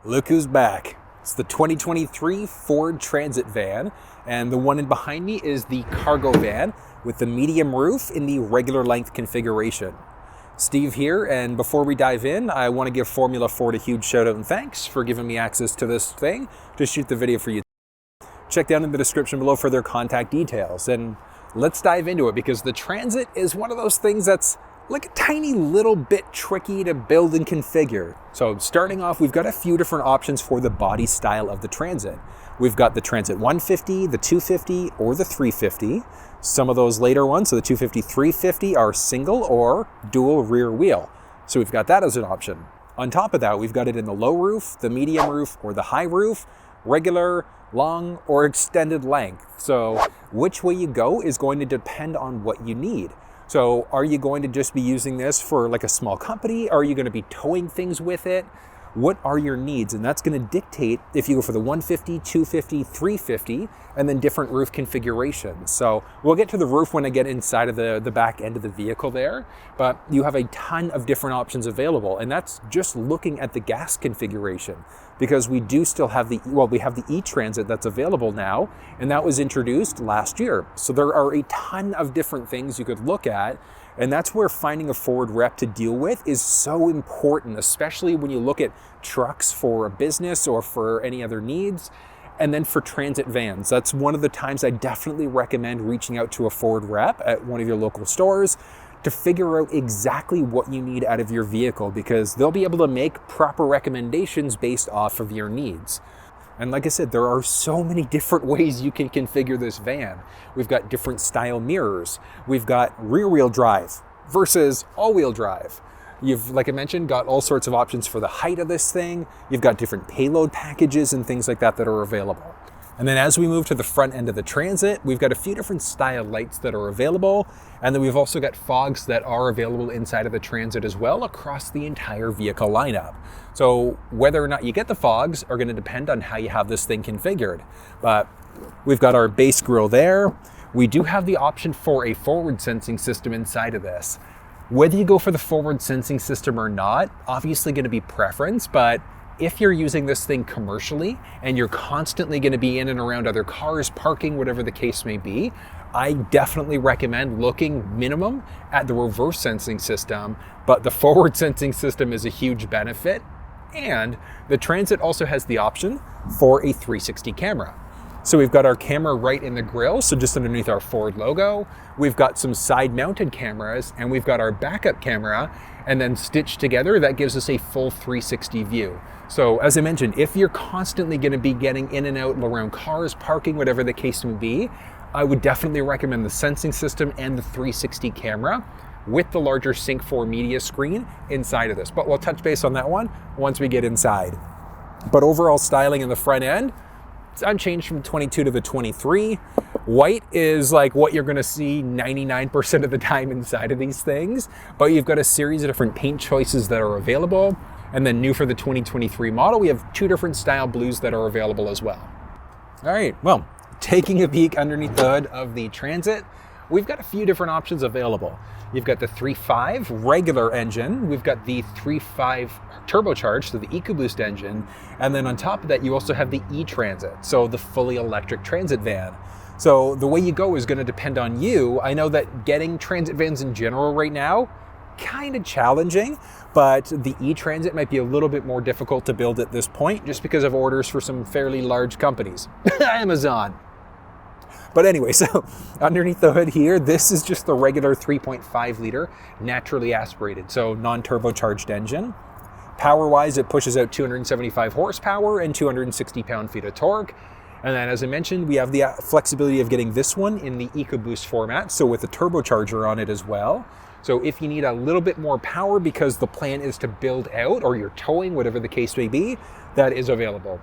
Look who's back. It's the 2023 Ford Transit van, and the one in behind me is the cargo van with the medium roof in the regular length configuration. Steve here, and before we dive in, I want to give Formula Ford a huge shout out and thanks for giving me access to this thing to shoot the video for you. Check down in the description below for their contact details, and let's dive into it because the Transit is one of those things that's like a tiny little bit tricky to build and configure. So starting off, we've got a few different options for the body style of the Transit. We've got the Transit 150, the 250, or the 350. Some of those later ones, so the 250, 350 are single or dual rear wheel. So we've got that as an option. On top of that, we've got it in the low roof, the medium roof, or the high roof, regular, long, or extended length. So which way you go is going to depend on what you need. So are you going to just be using this for like a small company? Are you going to be towing things with it? What are your needs? And that's going to dictate if you go for the 150, 250, 350, and then different roof configurations. So we'll get to the roof when I get inside of the back end of the vehicle there, but you have a ton of different options available. And that's just looking at the gas configuration, because we do still have we have the eTransit that's available now, and that was introduced last year. So there are a ton of different things you could look at. And that's where finding a Ford rep to deal with is so important, especially when you look at trucks for a business or for any other needs. And then for transit vans, that's one of the times I definitely recommend reaching out to a Ford rep at one of your local stores to figure out exactly what you need out of your vehicle, because they'll be able to make proper recommendations based off of your needs. And like I said, there are so many different ways you can configure this van. We've got different style mirrors. We've got rear wheel drive versus all wheel drive. You've, like I mentioned, got all sorts of options for the height of this thing. You've got different payload packages and things like that that are available. And then as we move to the front end of the Transit, we've got a few different style lights that are available. And then we've also got fogs that are available inside of the Transit as well across the entire vehicle lineup. So whether or not you get the fogs are going to depend on how you have this thing configured. But we've got our base grille there. We do have the option for a forward sensing system inside of this. Whether you go for the forward sensing system or not, obviously going to be preference, but if you're using this thing commercially and you're constantly going to be in and around other cars, parking, whatever the case may be, I definitely recommend looking minimum at the reverse sensing system, but the forward sensing system is a huge benefit. And the Transit also has the option for a 360 camera. So we've got our camera right in the grille, so just underneath our Ford logo. We've got some side mounted cameras, and we've got our backup camera, and then stitched together, that gives us a full 360 view. So as I mentioned, if you're constantly going to be getting in and out around cars, parking, whatever the case may be, I would definitely recommend the sensing system and the 360 camera with the larger Sync 4 media screen inside of this. But we'll touch base on that one once we get inside. But overall styling in the front end, it's unchanged from 22 to the 23. White is like what you're gonna see 99% of the time inside of these things, but you've got a series of different paint choices that are available. And then new for the 2023 model, we have two different style blues that are available as well. All right, well, taking a peek underneath the hood of the Transit, we've got a few different options available. You've got the 3.5 regular engine, we've got the 3.5 turbocharged, so the EcoBoost engine, and then on top of that, you also have the eTransit, so the fully electric transit van. So the way you go is going to depend on you. I know that getting transit vans in general right now, kind of challenging, but the eTransit might be a little bit more difficult to build at this point just because of orders for some fairly large companies. Amazon. But anyway, so underneath the hood here, this is just the regular 3.5 liter naturally aspirated, so non-turbocharged engine. Power-wise, it pushes out 275 horsepower and 260 pound-feet of torque. And then, as I mentioned, we have the flexibility of getting this one in the EcoBoost format, so with a turbocharger on it as well. So if you need a little bit more power because the plan is to build out, or you're towing, whatever the case may be, that is available.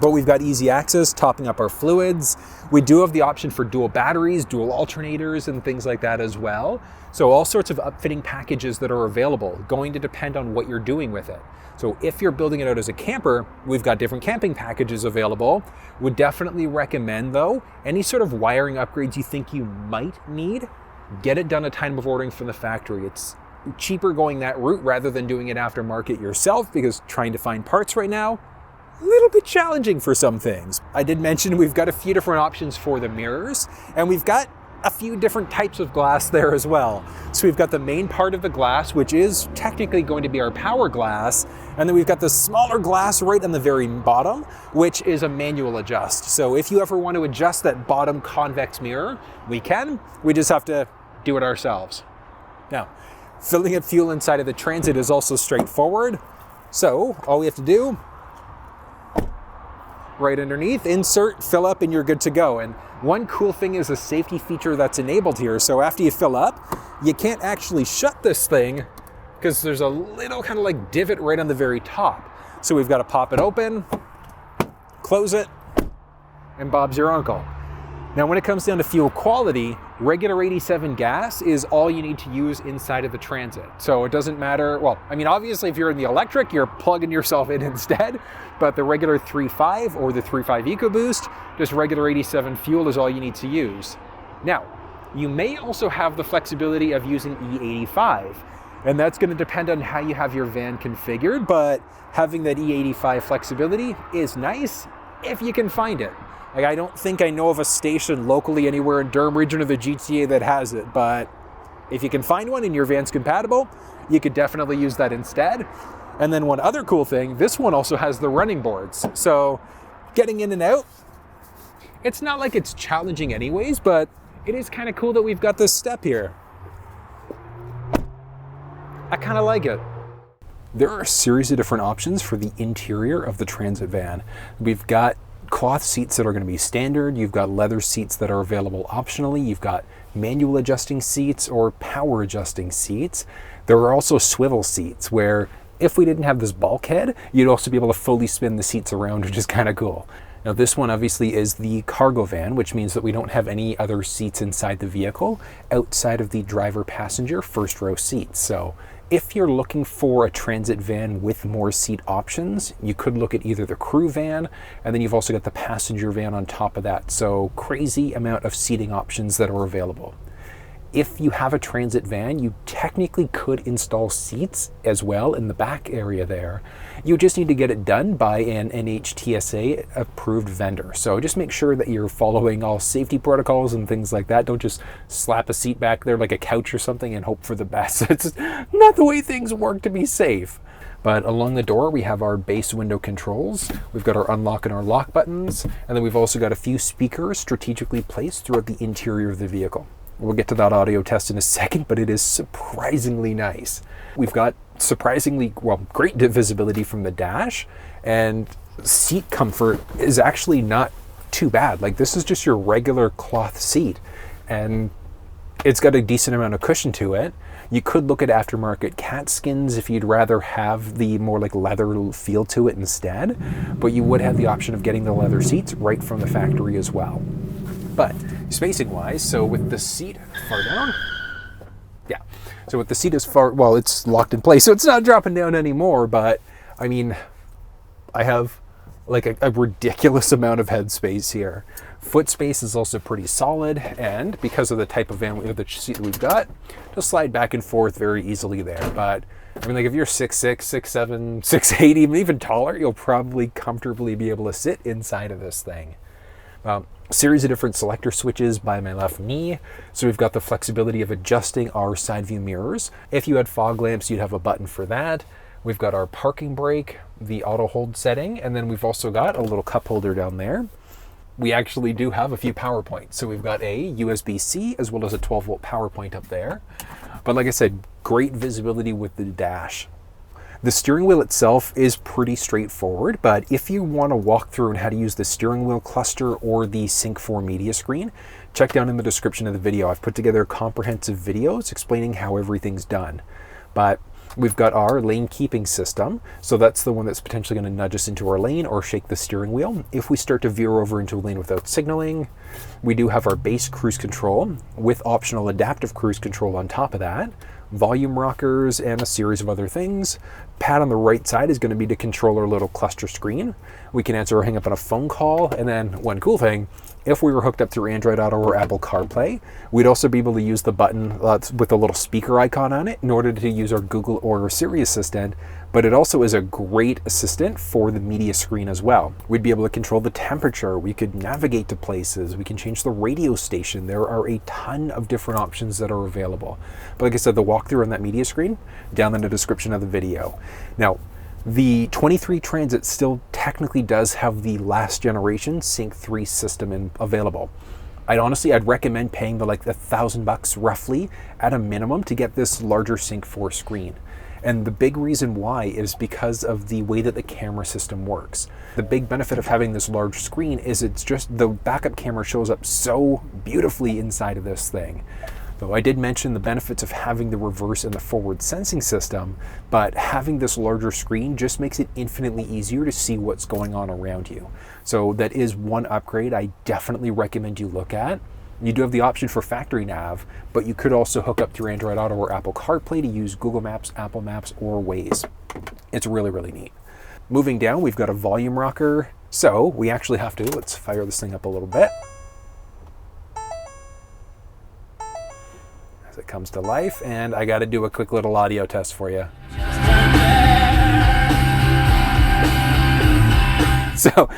But we've got easy access, topping up our fluids. We do have the option for dual batteries, dual alternators, and things like that as well. So all sorts of upfitting packages that are available, going to depend on what you're doing with it. So if you're building it out as a camper, we've got different camping packages available. Would definitely recommend though, any sort of wiring upgrades you think you might need, get it done at time of ordering from the factory. It's cheaper going that route rather than doing it aftermarket yourself, because trying to find parts right now, a little bit challenging for some things. I did mention we've got a few different options for the mirrors, and we've got a few different types of glass there as well. So we've got the main part of the glass, which is technically going to be our power glass, and then we've got the smaller glass right on the very bottom, which is a manual adjust. So if you ever want to adjust that bottom convex mirror, we can. We just have to do it ourselves. Now, filling up fuel inside of the Transit is also straightforward. So all we have to do, right underneath, insert, fill up, and you're good to go. And one cool thing is a safety feature that's enabled here. So after you fill up, you can't actually shut this thing because there's a little kind of like divot right on the very top. So we've got to pop it open, close it, and Bob's your uncle. Now, when it comes down to fuel quality, regular 87 gas is all you need to use inside of the Transit. So it doesn't matter, well, I mean, obviously if you're in the electric, you're plugging yourself in instead, but the regular 3.5 or the 3.5 EcoBoost, just regular 87 fuel is all you need to use. Now, you may also have the flexibility of using E85, and that's going to depend on how you have your van configured, but having that E85 flexibility is nice if you can find it. Like, I don't think I know of a station locally anywhere in Durham region or the GTA that has it, but if you can find one and your van's compatible, you could definitely use that instead. And then one other cool thing, this one also has the running boards. So getting in and out, it's not like it's challenging anyways, but it is kind of cool that we've got this step here. I kind of like it. There are a series of different options for the interior of the Transit van. We've got cloth seats that are going to be standard. You've got leather seats that are available optionally. You've got manual adjusting seats or power adjusting seats. There are also swivel seats where if we didn't have this bulkhead, you'd also be able to fully spin the seats around, which is kind of cool. Now, this one obviously is the cargo van, which means that we don't have any other seats inside the vehicle outside of the driver passenger first row seats. So if you're looking for a Transit van with more seat options, you could look at either the crew van, and then you've also got the passenger van on top of that. So crazy amount of seating options that are available. If you have a Transit van, you technically could install seats as well in the back area there. You just need to get it done by an NHTSA approved vendor. So just make sure that you're following all safety protocols and things like that. Don't just slap a seat back there like a couch or something and hope for the best. It's not the way things work to be safe. But along the door, we have our base window controls. We've got our unlock and our lock buttons. And then we've also got a few speakers strategically placed throughout the interior of the vehicle. We'll get to that audio test in a second, but it is surprisingly nice. We've got surprisingly, well, great visibility from the dash, and seat comfort is actually not too bad. Like, this is just your regular cloth seat, and it's got a decent amount of cushion to it. You could look at aftermarket cat skins if you'd rather have the more like leather feel to it instead, but you would have the option of getting the leather seats right from the factory as well. But spacing wise, so with the seat far down, yeah. So with the seat as far, well, it's locked in place, so it's not dropping down anymore, but I mean, I have like a ridiculous amount of headspace here. Foot space is also pretty solid, and because of the type of van, the seat that we've got, just slide back and forth very easily there. But I mean, like if you're 6'6", 6'7", 6'8", even taller, you'll probably comfortably be able to sit inside of this thing. Series of different selector switches by my left knee. So we've got the flexibility of adjusting our side view mirrors. If you had fog lamps, you'd have a button for that. We've got our parking brake, the auto hold setting, and then we've also got a little cup holder down there. We actually do have a few power points. So we've got a USB-C as well as a 12-volt power point up there. But like I said, great visibility with the dash. The steering wheel itself is pretty straightforward, but if you want to walk through on how to use the steering wheel cluster or the Sync 4 media screen, check down in the description of the video. I've put together comprehensive videos explaining how everything's done. But we've got our lane keeping system, so that's the one that's potentially going to nudge us into our lane or shake the steering wheel. If we start to veer over into a lane without signaling, we do have our base cruise control with optional adaptive cruise control on top of that, volume rockers, and a series of other things. Pad on the right side is going to be to control our little cluster screen. We can answer or hang up on a phone call, and then one cool thing, if we were hooked up through Android Auto or Apple CarPlay, we'd also be able to use the button with a little speaker icon on it in order to use our Google or Siri Assistant but it also is a great assistant for the media screen as well. We'd be able to control the temperature, we could navigate to places, we can change the radio station. There are a ton of different options that are available. But like I said, the walkthrough on that media screen, down in the description of the video. Now, the 23 Transit still technically does have the last generation Sync 3 system available. I'd recommend paying the like $1,000 roughly at a minimum to get this larger Sync 4 screen. And the big reason why is because of the way that the camera system works. The big benefit of having this large screen is it's just the backup camera shows up so beautifully inside of this thing. Though I did mention the benefits of having the reverse and the forward sensing system, but having this larger screen just makes it infinitely easier to see what's going on around you. So that is one upgrade I definitely recommend you look at. You do have the option for factory nav, but you could also hook up through Android Auto or Apple CarPlay to use Google Maps, Apple Maps, or Waze. It's really, really neat. Moving down, we've got a volume rocker. So we actually have to, let's fire this thing up a little bit. As it comes to life, and I got to do a quick little audio test for you. So,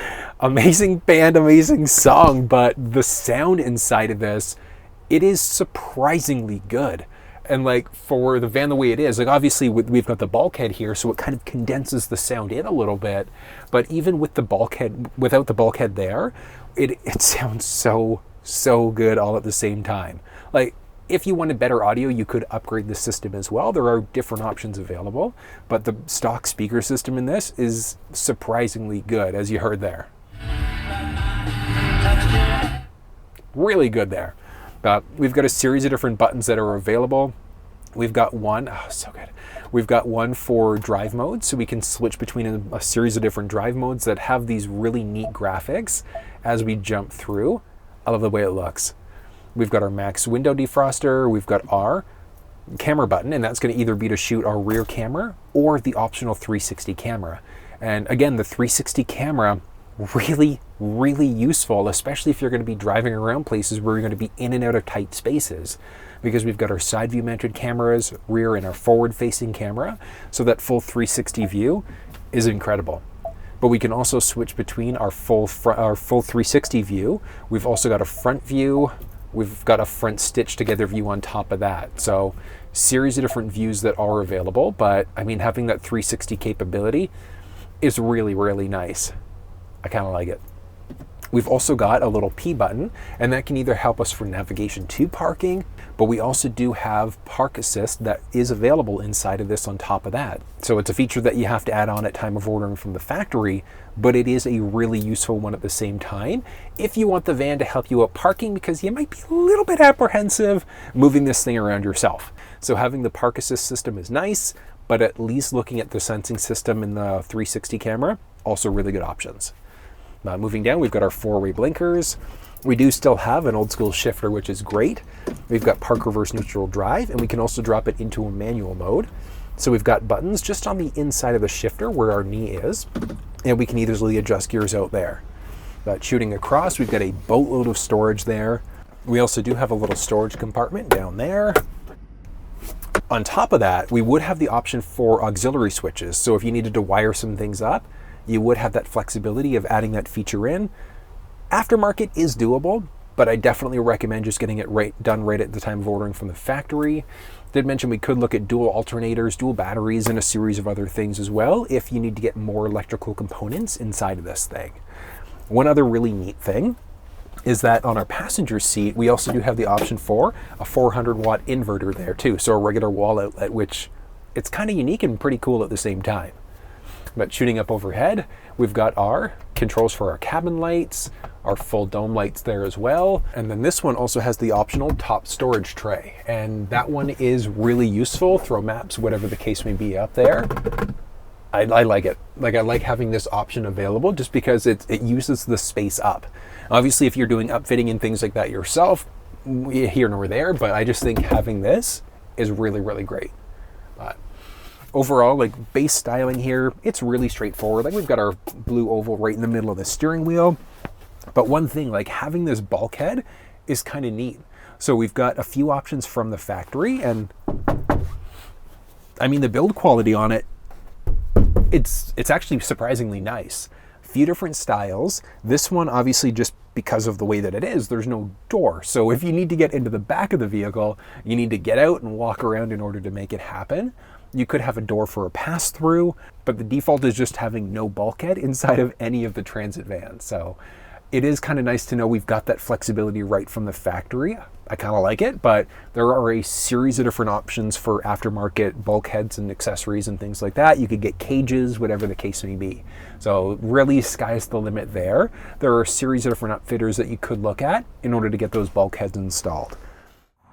amazing band, amazing song, but the sound inside of this, it is surprisingly good. And like for the van the way it is, like obviously we've got the bulkhead here, so it kind of condenses the sound in a little bit. But even with the bulkhead, without the bulkhead there, it sounds so good all at the same time. Like, if you wanted better audio, you could upgrade the system as well. There are different options available, but the stock speaker system in this is surprisingly good, as you heard there. Really good there. We've got a series of different buttons that are available. We've got one, oh, so good. We've got one for drive mode, so we can switch between a series of different drive modes that have these really neat graphics as we jump through. I love the way it looks. We've got our max window defroster, we've got our camera button, and that's going to either be to shoot our rear camera or the optional 360 camera. And again, the 360 camera, really, really useful, especially if you're going to be driving around places where you're going to be in and out of tight spaces, because we've got our side view mounted cameras, rear and our forward facing camera, so that full 360 view is incredible. But we can also switch between our full 360 view. We've also got a front view. We've got a front stitched together view on top of that. So series of different views that are available, but I mean, having that 360 capability is really, really nice. I kind of like it. We've also got a little P button, and that can either help us for navigation to parking, but we also do have park assist that is available inside of this on top of that. So it's a feature that you have to add on at time of ordering from the factory, but it is a really useful one at the same time if you want the van to help you out parking, because you might be a little bit apprehensive moving this thing around yourself. So having the park assist system is nice, but at least looking at the sensing system in the 360 camera, also really good options. Moving down, we've got our four-way blinkers. We do still have an old school shifter, which is great. We've got park reverse neutral drive, and we can also drop it into a manual mode. So we've got buttons just on the inside of the shifter where our knee is, and we can easily adjust gears out there. Shooting across, we've got a boatload of storage there. We also do have a little storage compartment down there. On top of that, we would have the option for auxiliary switches. So if you needed to wire some things up, you would have that flexibility of adding that feature in. Aftermarket is doable, but I definitely recommend just getting it done right at the time of ordering from the factory. Did mention we could look at dual alternators, dual batteries, and a series of other things as well if you need to get more electrical components inside of this thing. One other really neat thing is that on our passenger seat, we also do have the option for a 400 watt inverter there too. So a regular wall outlet, which it's kind of unique and pretty cool at the same time. But shooting up overhead, we've got our controls for our cabin lights, our full dome lights there as well. And then this one also has the optional top storage tray. And that one is really useful, throw maps, whatever the case may be up there. I like it. Like, I like having this option available just because it uses the space up. Obviously, if you're doing upfitting and things like that yourself, here nor there, but I just think having this is really, really great. But overall, like, base styling here, it's really straightforward. Like, we've got our blue oval right in the middle of the steering wheel. But one thing, like, having this bulkhead is kind of neat. So we've got a few options from the factory, and I mean, the build quality on it it's actually surprisingly nice. A few different styles. This one, obviously, just because of the way that it is, there's no door. So if you need to get into the back of the vehicle, you need to get out and walk around in order to make it happen. You could have a door for a pass-through, but the default is just having no bulkhead inside of any of the Transit vans. So it is kind of nice to know we've got that flexibility right from the factory. I kind of like it, but there are a series of different options for aftermarket bulkheads and accessories and things like that. You could get cages, whatever the case may be. So really, sky's the limit there. There are a series of different upfitters that you could look at in order to get those bulkheads installed.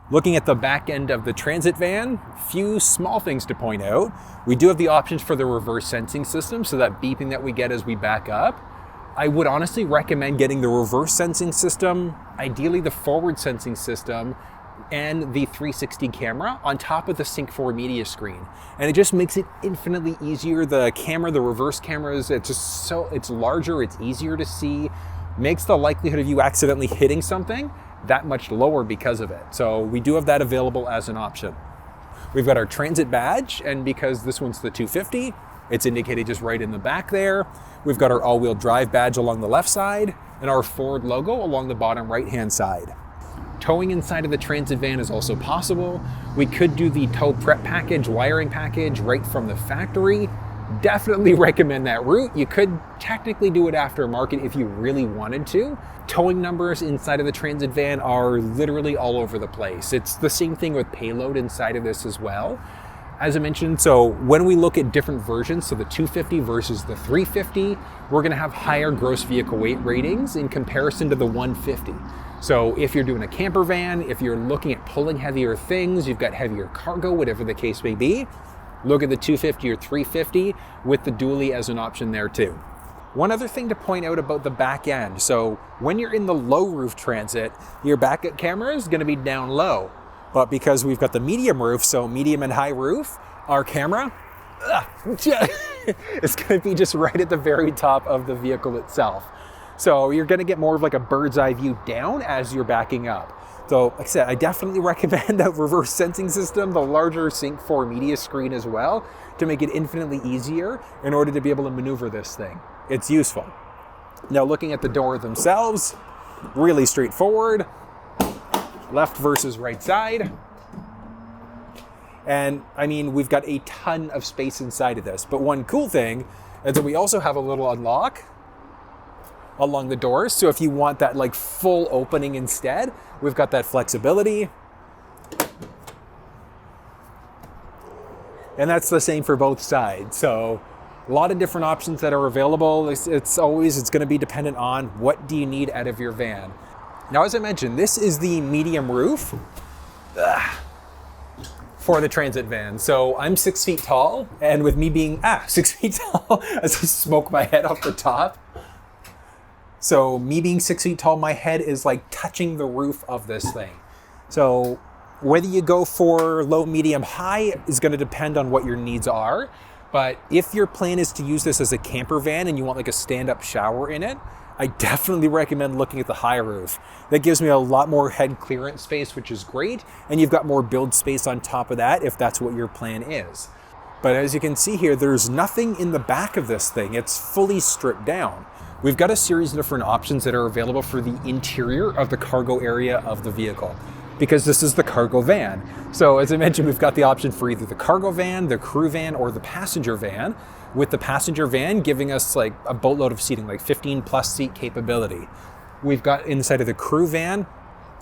Looking at the back end of the Transit van, few small things to point out. We do have the options for the reverse sensing system, so that beeping that we get as we back up. I would honestly recommend getting the reverse sensing system, ideally the forward sensing system, and the 360 camera on top of the Sync 4 media screen. And it just makes it infinitely easier. The camera, the reverse cameras, it's larger, it's easier to see, makes the likelihood of you accidentally hitting something that much lower because of it. So we do have that available as an option. We've got our Transit badge, and because this one's the 250, it's indicated just right in the back there. We've got our all-wheel drive badge along the left side and our Ford logo along the bottom right-hand side. Towing inside of the Transit van is also possible. We could do the tow prep package, wiring package right from the factory. Definitely recommend that route. You could technically do it aftermarket if you really wanted to. Towing numbers inside of the Transit van are literally all over the place. It's the same thing with payload inside of this as well. As I mentioned, so when we look at different versions, so the 250 versus the 350, we're gonna have higher gross vehicle weight ratings in comparison to the 150. So if you're doing a camper van, if you're looking at pulling heavier things, you've got heavier cargo, whatever the case may be, look at the 250 or 350 with the dually as an option there too. One other thing to point out about the back end. So when you're in the low roof Transit, your backup camera is gonna be down low. But because we've got the medium roof, so medium and high roof, our camera, it's gonna be just right at the very top of the vehicle itself. So you're gonna get more of like a bird's eye view down as you're backing up. So like I said, I definitely recommend that reverse sensing system, the larger Sync 4 media screen as well, to make it infinitely easier in order to be able to maneuver this thing. It's useful. Now looking at the door themselves, really straightforward. Left versus right side. And I mean, we've got a ton of space inside of this. But one cool thing is that we also have a little unlock along the doors. So if you want that like full opening instead, we've got that flexibility. And that's the same for both sides. So a lot of different options that are available. It's going to be dependent on what do you need out of your van. Now, as I mentioned, this is the medium roof for the Transit van. So I'm 6 feet tall, and with me being 6 feet tall, as I smoke my head off the top. So me being 6 feet tall, my head is like touching the roof of this thing. So whether you go for low, medium, high is going to depend on what your needs are. But if your plan is to use this as a camper van and you want like a stand-up shower in it, I definitely recommend looking at the high roof. That gives me a lot more head clearance space, which is great. And you've got more build space on top of that if that's what your plan is. But as you can see here, there's nothing in the back of this thing. It's fully stripped down. We've got a series of different options that are available for the interior of the cargo area of the vehicle, because this is the cargo van. So as I mentioned, we've got the option for either the cargo van, the crew van, or the passenger van, with the passenger van giving us like a boatload of seating, like 15 plus seat capability. We've got inside of the crew van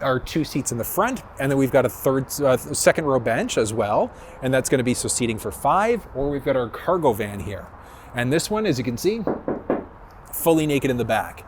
our 2 seats in the front, and then we've got a second row bench as well, and that's going to be so seating for 5, or we've got our cargo van here. And this one, as you can see, fully naked in the back.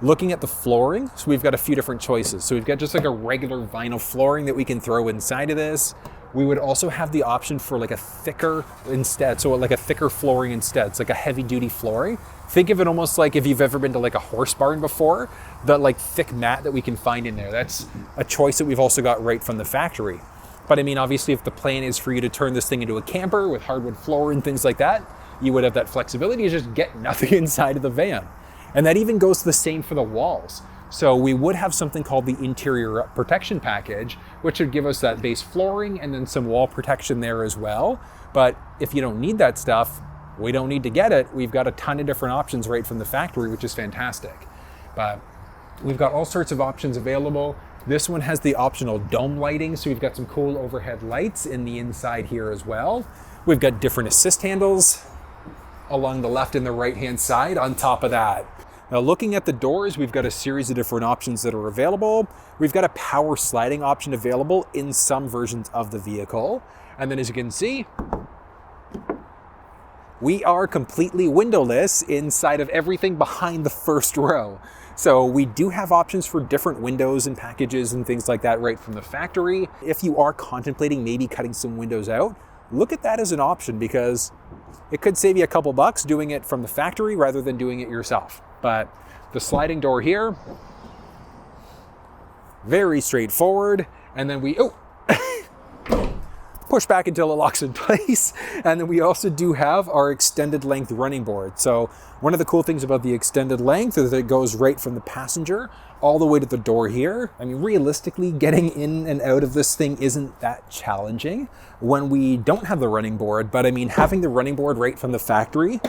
Looking at the flooring, so we've got a few different choices. So we've got just like a regular vinyl flooring that we can throw inside of this. We would also have the option for like a thicker instead, so like a thicker flooring instead. It's like a heavy duty flooring. Think of it almost like if you've ever been to like a horse barn before, that like thick mat that we can find in there. That's a choice that we've also got right from the factory. But I mean, obviously if the plan is for you to turn this thing into a camper with hardwood floor and things like that, you would have that flexibility to just get nothing inside of the van. And that even goes the same for the walls. So we would have something called the interior protection package, which would give us that base flooring and then some wall protection there as well. But if you don't need that stuff, we don't need to get it. We've got a ton of different options right from the factory, which is fantastic. But we've got all sorts of options available. This one has the optional dome lighting, so we've got some cool overhead lights in the inside here as well. We've got different assist handles along the left and the right hand side on top of that. Now looking at the doors, we've got a series of different options that are available. We've got a power sliding option available in some versions of the vehicle. And then as you can see, we are completely windowless inside of everything behind the first row. So we do have options for different windows and packages and things like that right from the factory. If you are contemplating maybe cutting some windows out, look at that as an option because it could save you a couple bucks doing it from the factory rather than doing it yourself. But the sliding door here, very straightforward. And then we, push back until it locks in place. And then we also do have our extended length running board. So one of the cool things about the extended length is that it goes right from the passenger all the way to the door here. I mean, realistically, getting in and out of this thing isn't that challenging when we don't have the running board. But I mean, having the running board right from the factory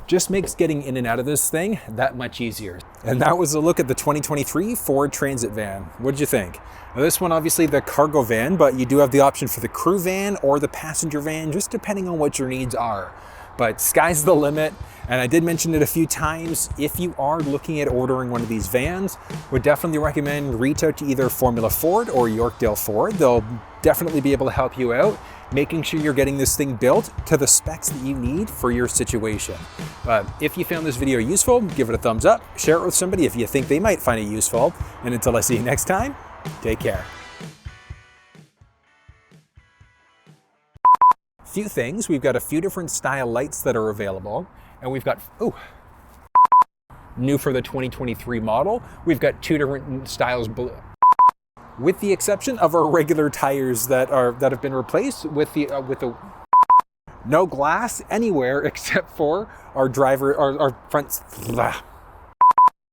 just makes getting in and out of this thing that much easier. And that was a look at the 2023 Ford Transit van. What did you think? Now this one, obviously the cargo van, but you do have the option for the crew van or the passenger van, just depending on what your needs are. But sky's the limit. And I did mention it a few times. If you are looking at ordering one of these vans, would definitely recommend reach out to either Formula Ford or Yorkdale Ford. They'll definitely be able to help you out, making sure you're getting this thing built to the specs that you need for your situation. But if you found this video useful, give it a thumbs up, share it with somebody if you think they might find it useful. And until I see you next time, take care. Few things, we've got a few different style lights that are available, and we've got, new for the 2023 model, we've got two different styles, with the exception of our regular tires that have been replaced with the no glass anywhere except for our front.